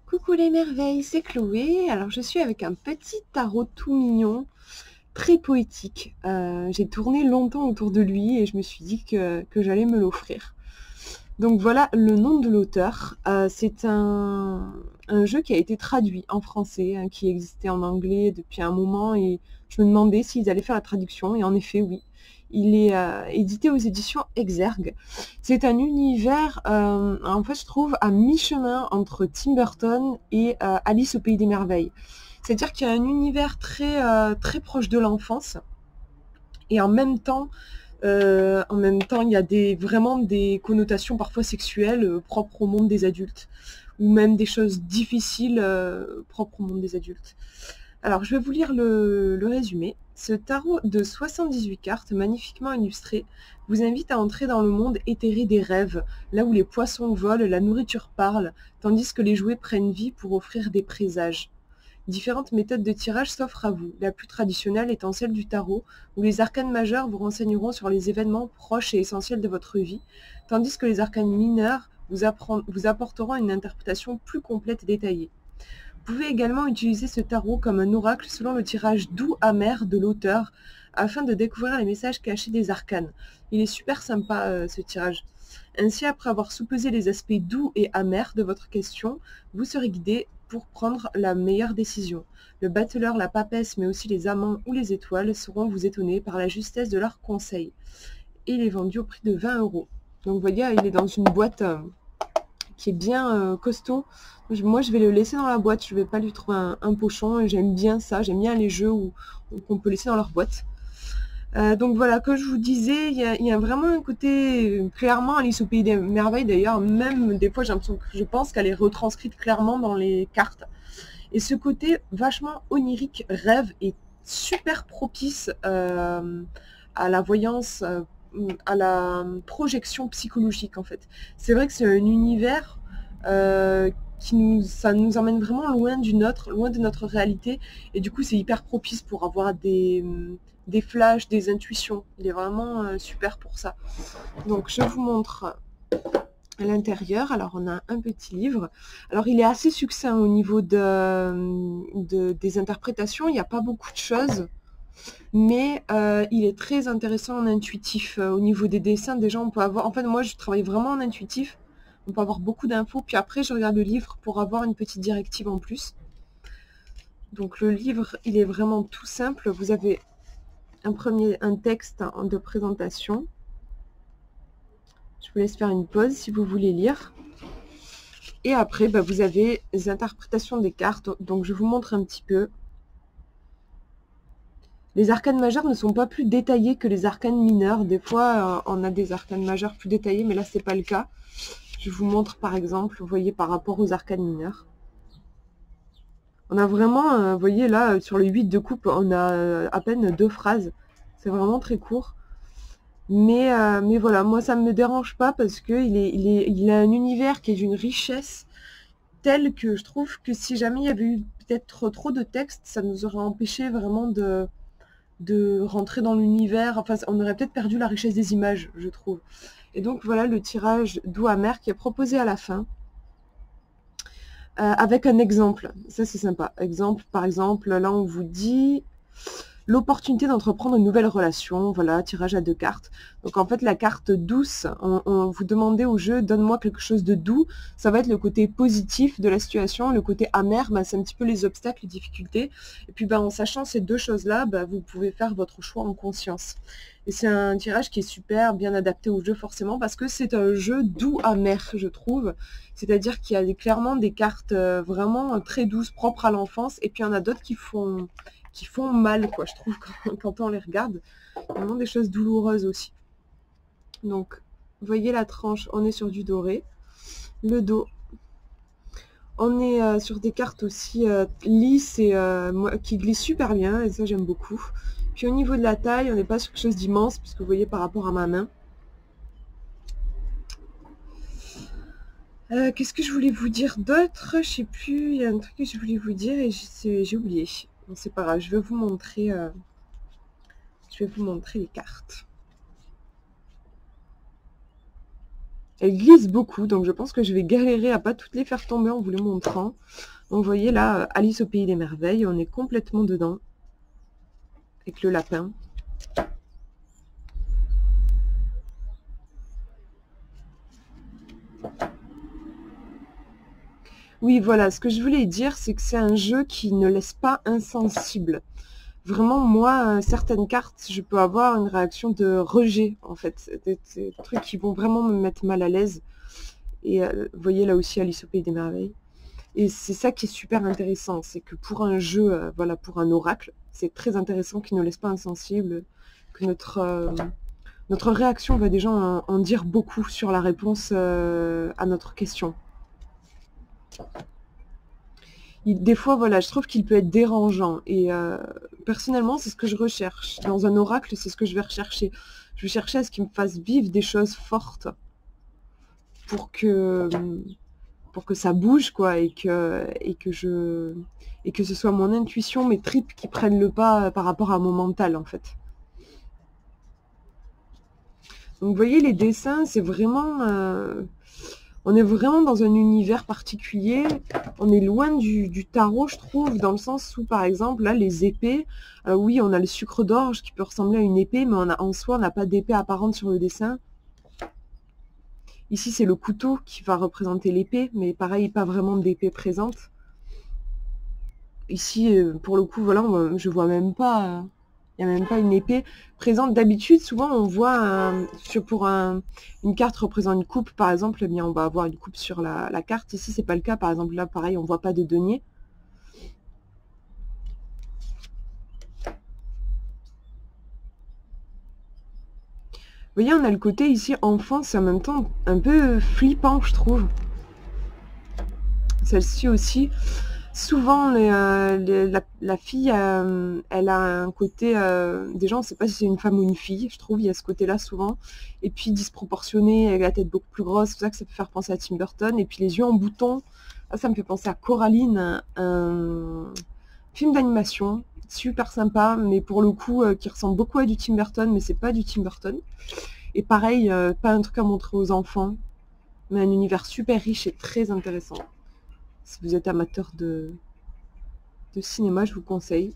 Coucou les merveilles, c'est Chloé. Alors je suis avec un petit tarot tout mignon, très poétique. J'ai tourné longtemps autour de lui et je me suis dit que j'allais me l'offrir. Donc voilà le nom de l'auteur. C'est un jeu qui a été traduit en français, hein, qui existait en anglais depuis un moment et je me demandais s'ils allaient faire la traduction et en effet oui. Il est édité aux éditions Exergue. C'est un univers, en fait je trouve, à mi-chemin entre Tim Burton et Alice au Pays des Merveilles. C'est-à-dire qu'il y a un univers très proche de l'enfance et en même temps, il y a vraiment des connotations parfois sexuelles propres au monde des adultes, ou même des choses difficiles propres au monde des adultes. Alors, je vais vous lire le résumé. Ce tarot de 78 cartes, magnifiquement illustré, vous invite à entrer dans le monde éthéré des rêves, là où les poissons volent, la nourriture parle, tandis que les jouets prennent vie pour offrir des présages. Différentes méthodes de tirage s'offrent à vous, la plus traditionnelle étant celle du tarot, où les arcanes majeures vous renseigneront sur les événements proches et essentiels de votre vie, tandis que les arcanes mineures vous apporteront une interprétation plus complète et détaillée. Vous pouvez également utiliser ce tarot comme un oracle selon le tirage doux-amer de l'auteur, afin de découvrir les messages cachés des arcanes. Il est super sympa ce tirage. Ainsi, après avoir soupesé les aspects doux et amers de votre question, vous serez guidé pour prendre la meilleure décision. Le battleur, la papesse, mais aussi les amants ou les étoiles sauront vous étonner par la justesse de leurs conseils. Et il est vendu au prix de 20 €. Donc vous voyez, il est dans une boîte qui est bien costaud. Moi, je vais le laisser dans la boîte, je ne vais pas lui trouver un pochon. Et j'aime bien ça, j'aime bien les jeux qu'on peut laisser dans leur boîte. Donc voilà, comme je vous disais, il y a vraiment un côté, clairement, Alice au Pays des Merveilles, d'ailleurs, même des fois, j'ai l'impression que je pense qu'elle est retranscrite clairement dans les cartes. Et ce côté vachement onirique, rêve, est super propice à la voyance, à la projection psychologique, en fait. C'est vrai que c'est un univers ça nous emmène vraiment loin loin de notre réalité, et du coup, c'est hyper propice pour avoir des flashs, des intuitions. Il est vraiment super pour ça. Donc je vous montre à l'intérieur. Alors on a un petit livre. Alors il est assez succinct au niveau des interprétations. Il n'y a pas beaucoup de choses. Mais il est très intéressant en intuitif. Au niveau des dessins, déjà on peut avoir... En fait, moi je travaille vraiment en intuitif. On peut avoir beaucoup d'infos. Puis après, je regarde le livre pour avoir une petite directive en plus. Donc le livre, il est vraiment tout simple. Vous avez un texte de présentation. Je vous laisse faire une pause si vous voulez lire. Et après, vous avez les interprétations des cartes. Donc je vous montre un petit peu. Les arcanes majeures ne sont pas plus détaillées que les arcanes mineures. Des fois, on a des arcanes majeures plus détaillées, mais là, c'est pas le cas. Je vous montre par exemple, vous voyez, par rapport aux arcanes mineures. On a vraiment, vous voyez là, sur le 8 de coupe, on a à peine 2 phrases. C'est vraiment très court. Mais voilà, moi ça ne me dérange pas parce qu'il a un univers qui est d'une richesse telle que je trouve que si jamais il y avait eu peut-être trop de texte, ça nous aurait empêché vraiment de rentrer dans l'univers. Enfin, on aurait peut-être perdu la richesse des images, je trouve. Et donc voilà le tirage doux amer qui est proposé à la fin. Avec un exemple, ça c'est sympa. Exemple, par exemple, là on vous dit l'opportunité d'entreprendre une nouvelle relation, voilà, tirage à 2 cartes. Donc en fait la carte douce, on vous demandait au jeu, donne-moi quelque chose de doux, ça va être le côté positif de la situation, le côté amer, c'est un petit peu les obstacles, les difficultés. Et puis en sachant ces deux choses-là, vous pouvez faire votre choix en conscience. Et c'est un tirage qui est super bien adapté au jeu forcément, parce que c'est un jeu doux amer, je trouve. C'est-à-dire qu'il y a clairement des cartes vraiment très douces, propres à l'enfance, et puis il y en a d'autres qui font mal, quoi, je trouve, quand on les regarde. Vraiment des choses douloureuses aussi. Donc, vous voyez la tranche, on est sur du doré. Le dos, on est sur des cartes aussi lisses et qui glissent super bien, et ça j'aime beaucoup. Puis au niveau de la taille, on n'est pas sur quelque chose d'immense, puisque vous voyez par rapport à ma main. Qu'est-ce que je voulais vous dire d'autre? Je sais plus, il y a un truc que je voulais vous dire et j'ai oublié. Bon, c'est pas grave, je vais vous montrer les cartes. Elles glissent beaucoup, donc je pense que je vais galérer à pas toutes les faire tomber en vous les montrant. Donc vous voyez là, Alice au Pays des Merveilles, on est complètement dedans, avec le lapin. Oui, voilà, ce que je voulais dire, c'est que c'est un jeu qui ne laisse pas insensible. Vraiment, moi, certaines cartes, je peux avoir une réaction de rejet, en fait. Des trucs qui vont vraiment me mettre mal à l'aise. Et vous voyez là aussi Alice au Pays des Merveilles. Et c'est ça qui est super intéressant, c'est que pour un jeu, voilà, pour un oracle, c'est très intéressant qu'il ne laisse pas insensible, que notre réaction va déjà en dire beaucoup sur la réponse à notre question. Des fois, voilà, je trouve qu'il peut être dérangeant. Et personnellement, c'est ce que je recherche. Dans un oracle, c'est ce que je vais rechercher. Je vais chercher à ce qu'il me fasse vivre des choses fortes pour que, pour que ça bouge, quoi, et que ce soit mon intuition, mes tripes qui prennent le pas par rapport à mon mental, en fait. Donc, vous voyez, les dessins, c'est vraiment... on est vraiment dans un univers particulier. On est loin du tarot, je trouve, dans le sens où, par exemple, là, les épées, oui, on a le sucre d'orge qui peut ressembler à une épée, mais en soi, on n'a pas d'épée apparente sur le dessin. Ici, c'est le couteau qui va représenter l'épée, mais pareil, pas vraiment d'épée présente. Ici, pour le coup, voilà, je vois même pas... Il n'y a même pas une épée présente. D'habitude, souvent, on voit une carte représentant une coupe, par exemple, eh bien, on va avoir une coupe sur la carte. Ici, c'est pas le cas. Par exemple, là, pareil, on voit pas de denier. Vous voyez, on a le côté ici enfant, c'est en même temps un peu flippant, je trouve. Celle-ci aussi. Souvent, la fille, elle a un côté... déjà, on ne sait pas si c'est une femme ou une fille, je trouve, il y a ce côté-là souvent. Et puis, disproportionnée, avec la tête beaucoup plus grosse, c'est pour ça que ça peut faire penser à Tim Burton. Et puis, les yeux en bouton, ça me fait penser à Coraline, un film d'animation, super sympa, mais pour le coup, qui ressemble beaucoup à du Tim Burton, mais c'est pas du Tim Burton. Et pareil, pas un truc à montrer aux enfants, mais un univers super riche et très intéressant. Si vous êtes amateur de cinéma, je vous conseille.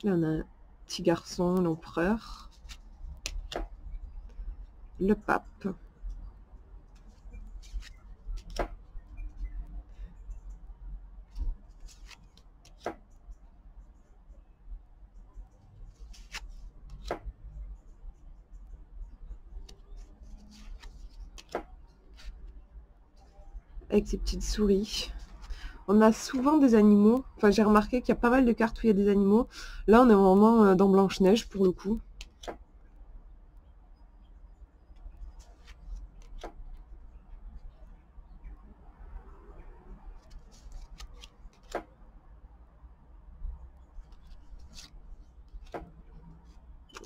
Là, on a un petit garçon, l'empereur, le pape. Avec ses petites souris. On a souvent des animaux. Enfin, j'ai remarqué qu'il y a pas mal de cartes où il y a des animaux. Là, on est vraiment dans Blanche-Neige, pour le coup.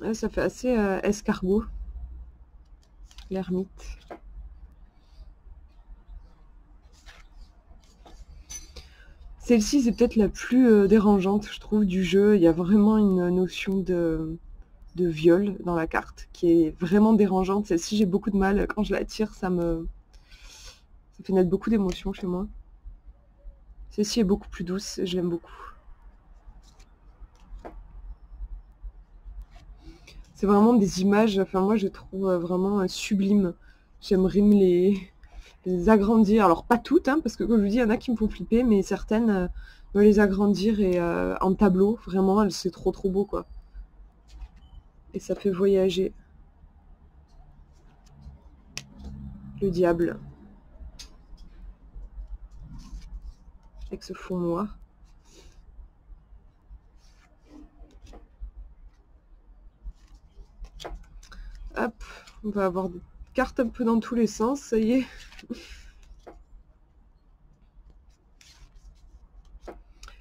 Là, ça fait assez escargot. L'ermite. Celle-ci, c'est peut-être la plus dérangeante, je trouve, du jeu. Il y a vraiment une notion de viol dans la carte qui est vraiment dérangeante. Celle-ci, j'ai beaucoup de mal. Quand je la tire, ça fait naître beaucoup d'émotions chez moi. Celle-ci est beaucoup plus douce, je l'aime beaucoup. C'est vraiment des images, enfin moi je trouve vraiment sublimes. J'aimerais me les agrandir. Alors pas toutes, hein, parce que comme je vous dis, il y en a qui me font flipper, mais certaines, me les agrandir et en tableau, vraiment, c'est trop trop beau quoi. Et ça fait voyager. Le diable. Avec ce fond noir. Hop, on va avoir des cartes un peu dans tous les sens, ça y est.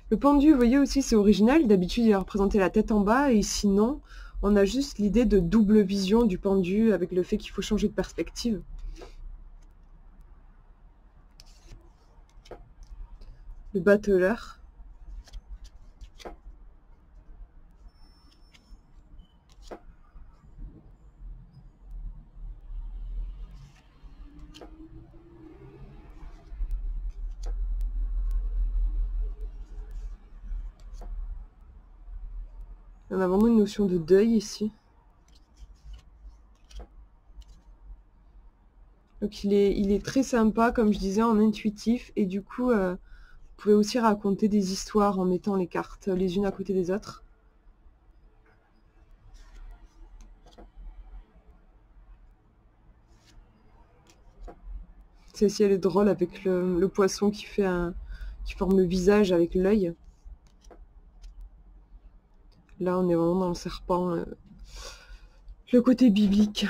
Le pendu, vous voyez aussi, c'est original. D'habitude, il est représenté la tête en bas, et sinon, on a juste l'idée de double vision du pendu, avec le fait qu'il faut changer de perspective. Le battleur. On a vraiment une notion de deuil ici. Donc il est très sympa, comme je disais, en intuitif. Et du coup, vous pouvez aussi raconter des histoires en mettant les cartes les unes à côté des autres. Celle-ci, elle est drôle avec le poisson qui forme le visage avec l'œil. Là, on est vraiment dans le serpent. Le côté biblique.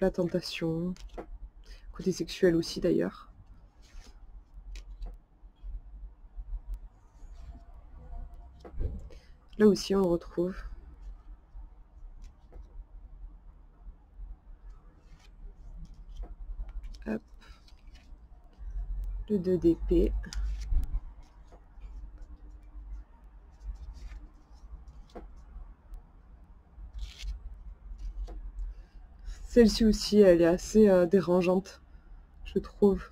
La tentation. Côté sexuel aussi, d'ailleurs. Là aussi, on le retrouve. Hop. Le 2 d'épée. Celle-ci aussi, elle est assez dérangeante, je trouve.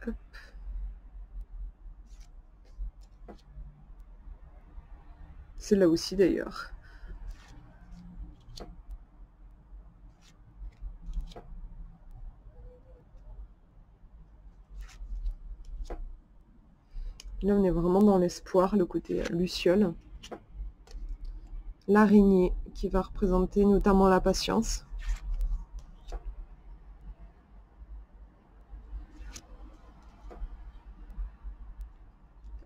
Hop. Celle-là aussi, d'ailleurs. Là, on est vraiment dans l'espoir, le côté luciole. L'araignée, qui va représenter notamment la patience.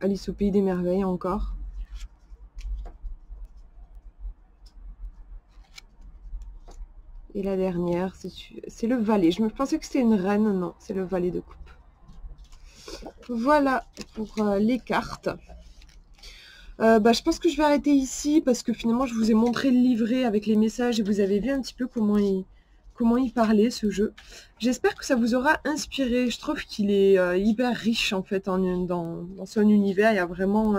Alice au pays des merveilles, encore. Et la dernière, c'est le valet. Je me pensais que c'était une reine. Non, c'est le valet de coupe. Voilà pour les cartes. Je pense que je vais arrêter ici parce que finalement je vous ai montré le livret avec les messages et vous avez vu un petit peu comment il parlait ce jeu. J'espère que ça vous aura inspiré. Je trouve qu'il est hyper riche en fait dans son univers. Il y a vraiment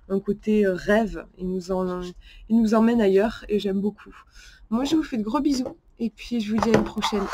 un côté rêve. Il nous emmène ailleurs et j'aime beaucoup. Moi je vous fais de gros bisous et puis je vous dis à une prochaine.